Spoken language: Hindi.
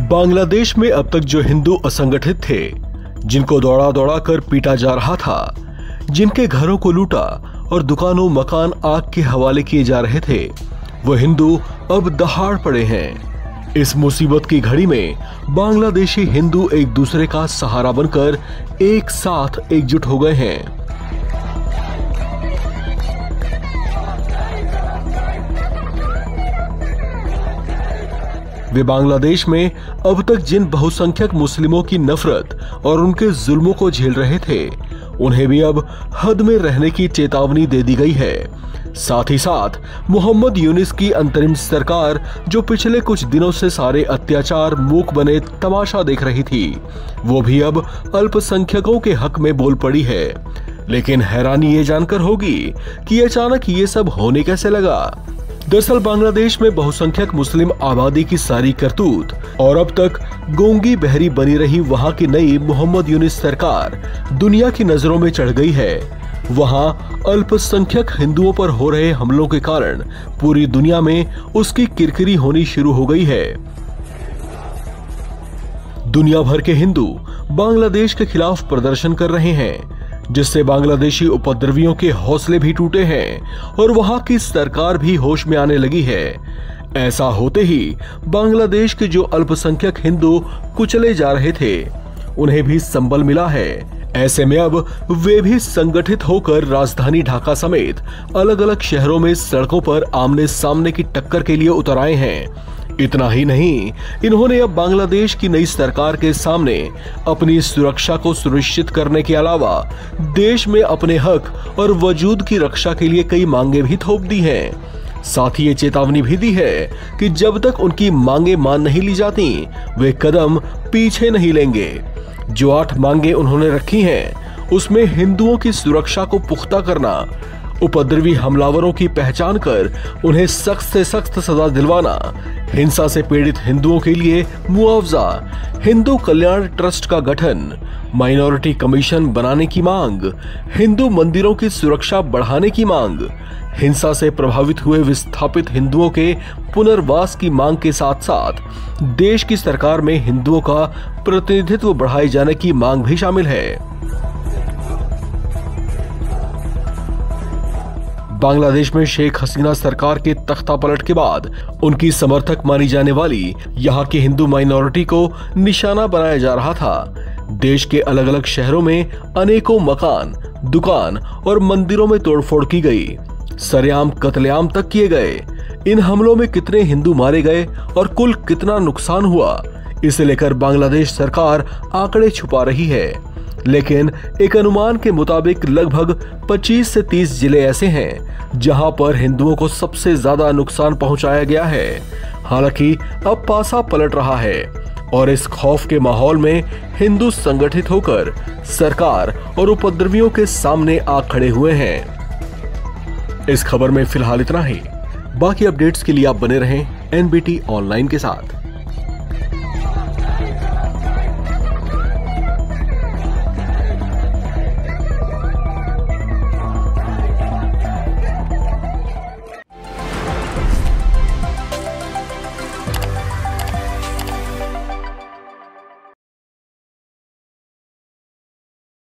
बांग्लादेश में अब तक जो हिंदू असंगठित थे, जिनको दौड़ा दौड़ा कर पीटा जा रहा था, जिनके घरों को लूटा और दुकानों मकान आग के हवाले किए जा रहे थे, वो हिंदू अब दहाड़ पड़े हैं। इस मुसीबत की घड़ी में बांग्लादेशी हिंदू एक दूसरे का सहारा बनकर एक साथ एकजुट हो गए हैं। वे बांग्लादेश में अब तक जिन बहुसंख्यक मुस्लिमों की नफरत और उनके जुल्मों को झेल रहे थे, उन्हें भी अब हद में रहने की चेतावनी दे दी गई है। साथ ही साथ मोहम्मद यूनिस की अंतरिम सरकार, जो पिछले कुछ दिनों से सारे अत्याचार मूक बने तमाशा देख रही थी, वो भी अब अल्पसंख्यकों के हक में बोल पड़ी है। लेकिन हैरानी ये जानकर होगी कि अचानक ये सब होने कैसे लगा। दरअसल बांग्लादेश में बहुसंख्यक मुस्लिम आबादी की सारी करतूत और अब तक गूंगी बहरी बनी रही वहां की नई मोहम्मद यूनिस सरकार दुनिया की नजरों में चढ़ गई है। वहां अल्पसंख्यक हिंदुओं पर हो रहे हमलों के कारण पूरी दुनिया में उसकी किरकिरी होनी शुरू हो गई है। दुनिया भर के हिंदू बांग्लादेश के खिलाफ प्रदर्शन कर रहे हैं, जिससे बांग्लादेशी उपद्रवियों के हौसले भी टूटे हैं और वहां की सरकार भी होश में आने लगी है। ऐसा होते ही बांग्लादेश के जो अल्पसंख्यक हिंदू कुचले जा रहे थे, उन्हें भी संबल मिला है। ऐसे में अब वे भी संगठित होकर राजधानी ढाका समेत अलग अलग शहरों में सड़कों पर आमने सामने की टक्कर के लिए उतर आए हैं। इतना ही नहीं, इन्होंने अब बांग्लादेश की नई सरकार के सामने अपनी सुरक्षा को सुनिश्चित करने के अलावा देश में अपने हक और वजूद की रक्षा के लिए कई मांगे भी थोप दी हैं। साथ ही ये चेतावनी भी दी है कि जब तक उनकी मांगे मान नहीं ली जाती, वे कदम पीछे नहीं लेंगे। जो 8 मांगे उन्होंने रखी हैं, उसमें हिंदुओं की सुरक्षा को पुख्ता करना, उपद्रवी हमलावरों की पहचान कर उन्हें सख्त से सख्त सजा दिलवाना, हिंसा से पीड़ित हिंदुओं के लिए मुआवजा, हिंदू कल्याण ट्रस्ट का गठन, माइनॉरिटी कमीशन बनाने की मांग, हिंदू मंदिरों की सुरक्षा बढ़ाने की मांग, हिंसा से प्रभावित हुए विस्थापित हिंदुओं के पुनर्वास की मांग के साथ साथ देश की सरकार में हिंदुओं का प्रतिनिधित्व बढ़ाए जाने की मांग भी शामिल है। बांग्लादेश में शेख हसीना सरकार के तख्तापलट के बाद उनकी समर्थक मानी जाने वाली यहाँ की हिंदू माइनॉरिटी को निशाना बनाया जा रहा था। देश के अलग अलग शहरों में अनेकों मकान, दुकान और मंदिरों में तोड़फोड़ की गई, सरेआम कत्लेआम तक किए गए। इन हमलों में कितने हिंदू मारे गए और कुल कितना नुकसान हुआ, इसे लेकर बांग्लादेश सरकार आंकड़े छुपा रही है। लेकिन एक अनुमान के मुताबिक लगभग 25 से 30 जिले ऐसे हैं जहां पर हिंदुओं को सबसे ज्यादा नुकसान पहुंचाया गया है। हालांकि अब पासा पलट रहा है और इस खौफ के माहौल में हिंदू संगठित होकर सरकार और उपद्रवियों के सामने आ खड़े हुए हैं। इस खबर में फिलहाल इतना ही। बाकी अपडेट्स के लिए आप बने रहें NBT ऑनलाइन के साथ।